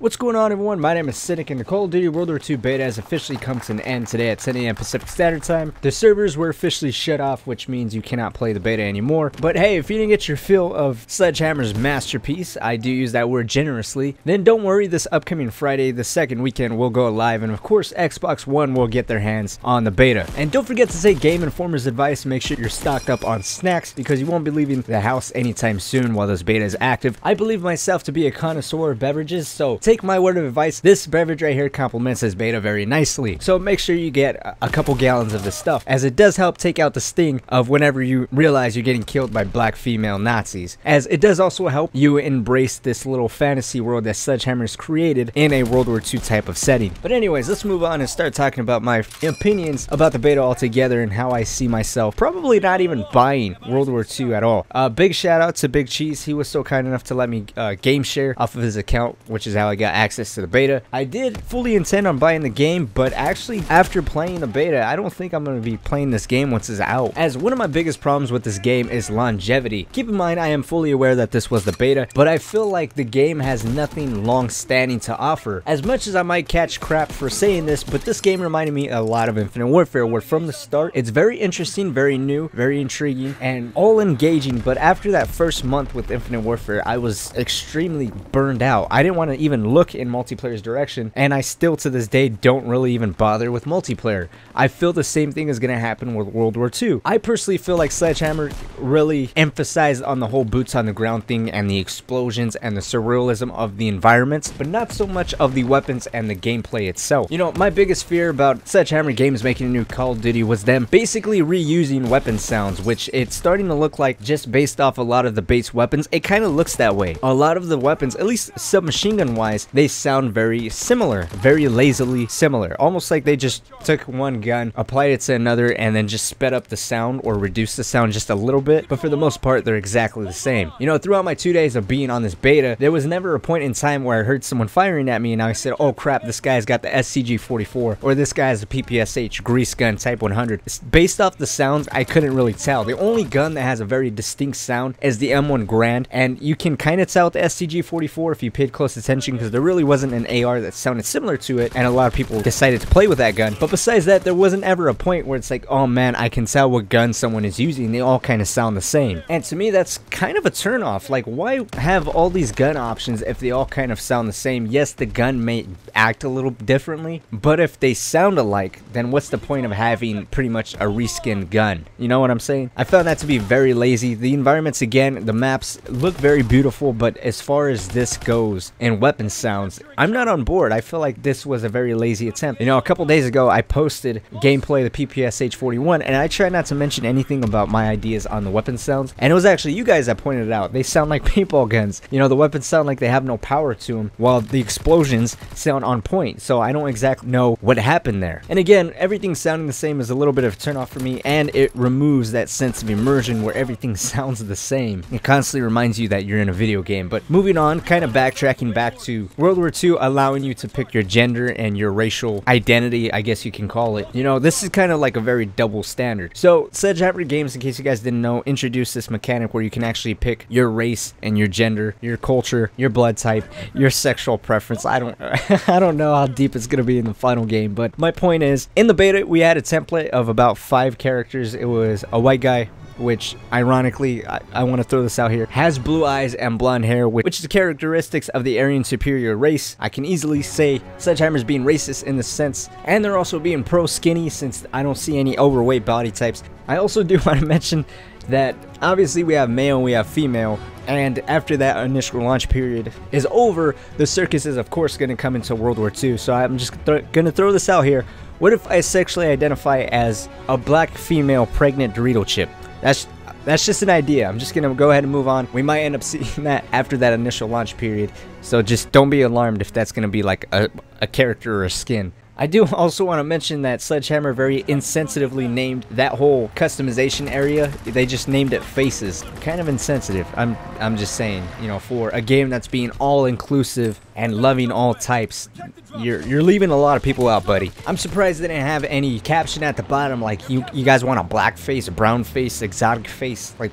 What's going on, everyone? My name is Cynic, and the Call of Duty World War II Beta has officially come to an end today at 10 AM Pacific Standard Time. The servers were officially shut off, which means you cannot play the beta anymore. But hey, if you didn't get your fill of Sledgehammer's masterpiece, I do use that word generously, then don't worry, this upcoming Friday, the second weekend, will go live, and of course, Xbox One will get their hands on the beta. And don't forget to take Game Informer's advice, make sure you're stocked up on snacks, because you won't be leaving the house anytime soon while this beta is active. I believe myself to be a connoisseur of beverages, so take my word of advice, this beverage right here complements this beta very nicely. So make sure you get a couple gallons of this stuff, as it does help take out the sting of whenever you realize you're getting killed by black female Nazis, as it does also help you embrace this little fantasy world that Sledgehammer's created in a World War II type of setting. But anyways, let's move on and start talking about my opinions about the beta altogether and how I see myself probably not even buying World War II at all. Big shout out to Big Cheese. He was so kind enough to let me game share off of his account, which is how I got access to the beta. I did fully intend on buying the game, but actually after playing the beta, I don't think I'm going to be playing this game once it's out, as one of my biggest problems with this game is longevity. Keep in mind, I am fully aware that this was the beta, but I feel like the game has nothing long-standing to offer. As much as I might catch crap for saying this, but this game reminded me a lot of Infinite Warfare, where from the start, it's very interesting, very new, very intriguing, and all engaging, but after that first month with Infinite Warfare, I was extremely burned out. I didn't want to even look in multiplayer's direction, and I still to this day don't really even bother with multiplayer. I feel the same thing is going to happen with World War II. I personally feel like Sledgehammer really emphasized on the whole boots on the ground thing and the explosions and the surrealism of the environments, but not so much of the weapons and the gameplay itself. You know, my biggest fear about Sledgehammer Games making a new Call of Duty was them basically reusing weapon sounds, which it's starting to look like, just based off a lot of the base weapons, it kind of looks that way. A lot of the weapons, at least submachine gun wise, they sound very similar, very lazily similar, almost like they just took one gun, applied it to another, and then just sped up the sound or reduced the sound just a little bit, but for the most part they're exactly the same. You know, throughout my 2 days of being on this beta, there was never a point in time where I heard someone firing at me and I said, oh crap, this guy's got the SCG-44, or this guy has a PPSH grease gun type 100. Based off the sounds, I couldn't really tell. The only gun that has a very distinct sound is the M1 Grand, and you can kind of tell with the SCG-44 if you paid close attention, because there really wasn't an AR that sounded similar to it, and a lot of people decided to play with that gun. But besides that, there wasn't ever a point where it's like, oh man, I can tell what gun someone is using. They all kind of sound the same. And to me, that's kind of a turnoff. Like, why have all these gun options if they all kind of sound the same? Yes, the gun may act a little differently, but if they sound alike, then what's the point of having pretty much a reskinned gun? You know what I'm saying? I found that to be very lazy. The environments, again, the maps look very beautiful, but as far as this goes and weapon sounds, I'm not on board. I feel like this was a very lazy attempt. You know, a couple days ago, I posted gameplay of the PPSH-41, and I tried not to mention anything about my ideas on the weapon sounds, and it was actually you guys that pointed it out. They sound like paintball guns. You know, the weapons sound like they have no power to them, while the explosions sound on point, so I don't exactly know what happened there. And again, everything sounding the same is a little bit of a turn off for me, and it removes that sense of immersion where everything sounds the same. It constantly reminds you that you're in a video game. But moving on, kind of backtracking back to World War II, allowing you to pick your gender and your racial identity, I guess you can call it. You know, this is kind of like a very double standard. So Sledgehammer Games, in case you guys didn't know, introduced this mechanic where you can actually pick your race and your gender, your culture, your blood type, your sexual preference. I don't know how deep it's gonna be in the final game, but my point is, in the beta we had a template of about 5 characters. It was a white guy, which ironically, I want to throw this out here, has blue eyes and blonde hair, which is characteristics of the Aryan superior race. I can easily say Sledgehammer's being racist in the sense, and they're also being pro-skinny, since I don't see any overweight body types. I also do want to mention that obviously we have male and we have female, and after that initial launch period is over, the circus is of course going to come into World War II. So I'm just going to throw this out here. What if I sexually identify as a black female pregnant Dorito chip? That's just an idea. I'm just gonna go ahead and move on. We might end up seeing that after that initial launch period, so just don't be alarmed if that's gonna be like a character or a skin. I do also want to mention that Sledgehammer very insensitively named that whole customization area. They just named it faces. Kind of insensitive. I'm just saying, you know, for a game that's being all inclusive and loving all types, you're leaving a lot of people out, buddy. I'm surprised they didn't have any caption at the bottom like you guys want a black face, a brown face, exotic face. Like,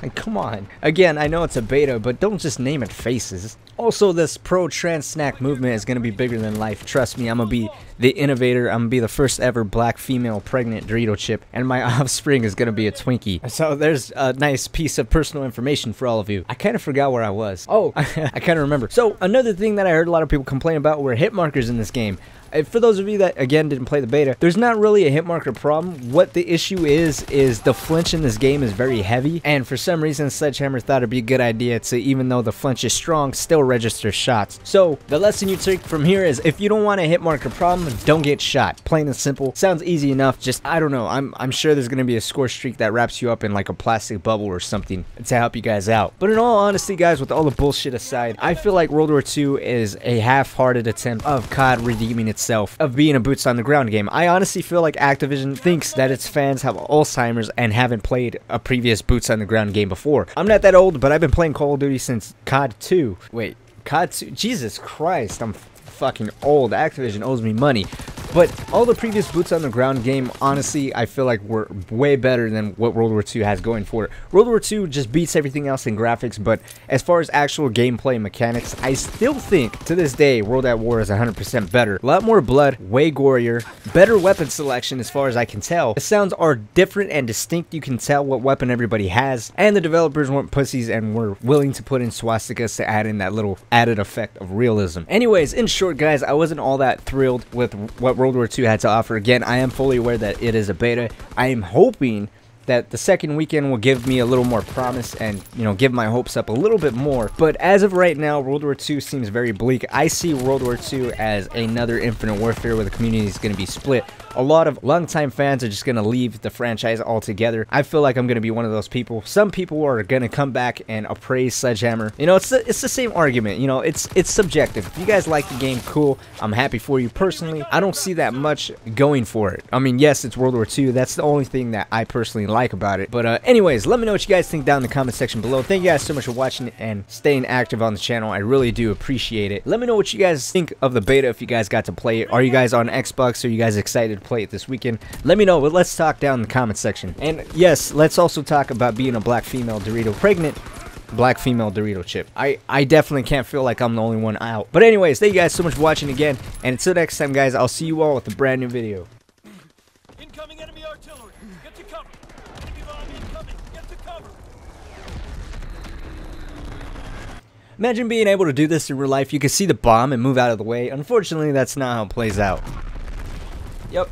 Like, come on. Again, I know it's a beta, but don't just name it Faces. Also, this pro-trans snack movement is going to be bigger than life. Trust me, I'm going to be the innovator. I'm going to be the first ever black female pregnant Dorito chip, and my offspring is going to be a Twinkie. So there's a nice piece of personal information for all of you. I kind of forgot where I was. Oh, I kind of remember. So another thing that I heard a lot of people complain about were hit markers in this game. For those of you that, again, didn't play the beta, there's not really a hit marker problem. What the issue is the flinch in this game is very heavy, and for some reason, Sledgehammer thought it'd be a good idea to, even though the flinch is strong, still register shots. So, the lesson you take from here is, if you don't want a hit marker problem, don't get shot. Plain and simple. Sounds easy enough, just, I don't know, I'm sure there's gonna be a score streak that wraps you up in like a plastic bubble or something to help you guys out. But in all honesty, guys, with all the bullshit aside, I feel like World War II is a half-hearted attempt of COD redeeming itself, of being a boots on the ground game. I honestly feel like Activision thinks that its fans have Alzheimer's and haven't played a previous boots on the ground game before. I'm not that old, but I've been playing Call of Duty since COD 2. Wait, COD 2? Jesus Christ, I'm fucking old. Activision owes me money. But all the previous boots on the ground game, honestly, I feel like were way better than what World War II has going for it. World War II just beats everything else in graphics, but as far as actual gameplay mechanics, I still think, to this day, World at War is 100% better. A lot more blood, way gorier, better weapon selection as far as I can tell. The sounds are different and distinct, you can tell what weapon everybody has, and the developers weren't pussies and were willing to put in swastikas to add in that little added effect of realism. Anyways, in short, guys, I wasn't all that thrilled with what World War II had to offer. Again, I am fully aware that it is a beta. I am hoping that the second weekend will give me a little more promise and, you know, give my hopes up a little bit more. But as of right now, World War II seems very bleak. I see World War II as another Infinite Warfare where the community is going to be split. A lot of longtime fans are just going to leave the franchise altogether. I feel like I'm going to be one of those people. Some people are going to come back and appraise Sledgehammer. You know, it's the same argument. You know, it's subjective. If you guys like the game, cool. I'm happy for you personally. I don't see that much going for it. I mean, yes, it's World War II. That's the only thing that I personally like about it. But anyways, let me know what you guys think down in the comment section below. Thank you guys so much for watching and staying active on the channel. I really do appreciate it. Let me know what you guys think of the beta if you guys got to play it. Are you guys on Xbox? Are you guys excited to play it this weekend? Let me know, but let's talk down in the comment section. And yes, let's also talk about being a black female Dorito pregnant black female Dorito chip. I definitely can't feel like I'm the only one out. But anyways, thank you guys so much for watching again, and until next time, guys, I'll see you all with a brand new video. Incoming enemy artillery. Get to cover. Enemy bomb incoming. Get to cover. Imagine being able to do this in real life. You can see the bomb and move out of the way. Unfortunately, that's not how it plays out. Yep.